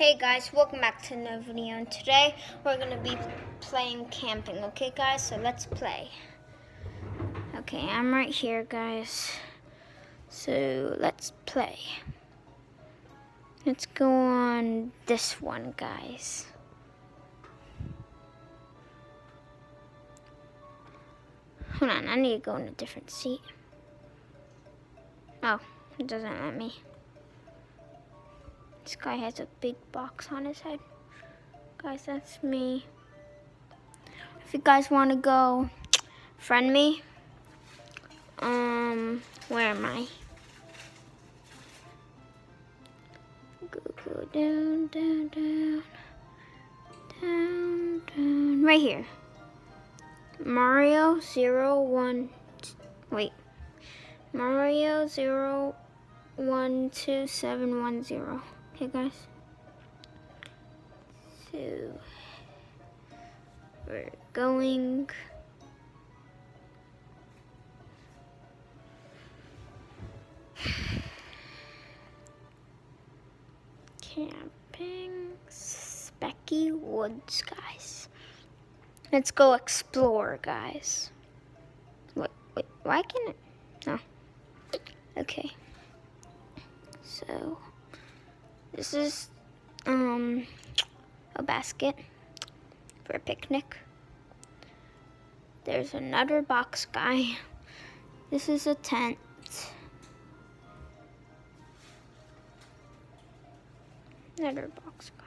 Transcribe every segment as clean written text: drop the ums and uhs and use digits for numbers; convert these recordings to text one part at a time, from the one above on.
Hey guys, welcome back to another video, and today we're going to be playing camping, okay guys? So let's play. Okay, I'm right here guys, so let's play. Let's go on this one guys. Hold on, I need to go in a different seat. Oh, it doesn't let me. This guy has a big box on his head. Guys, that's me. If you guys want to go, friend me. Where am I? Go down, down, down, down, down. Right here. Mario 01. Wait. Mario 012710. Okay, guys. So we're going. Camping Specky Woods, guys. Let's go explore, guys. Wait, why can't it? No. Okay. So this is a basket for a picnic. There's another box guy. This is a tent. Another box guy.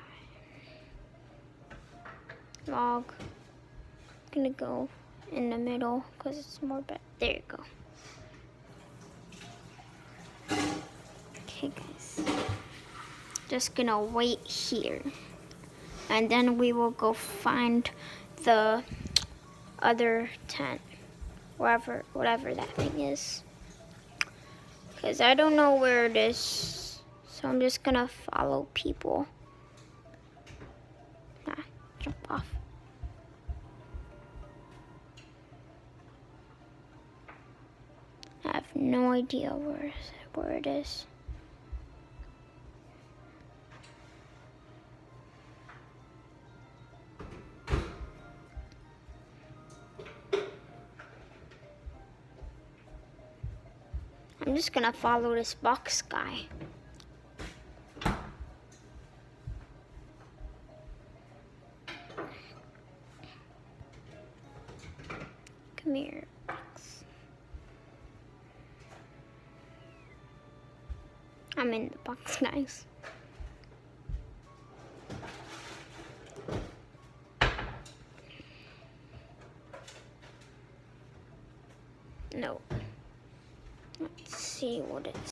Log. I'm gonna go in the middle because it's more better. There you go. Okay guys. Just gonna wait here. And then we will go find the other tent. Whatever that thing is. Because I don't know where it is. So I'm just gonna follow people. Jump off. I have no idea where it is. I'm just gonna follow this box guy. Come here, box. I'm in the box, guys. No. Let's see what it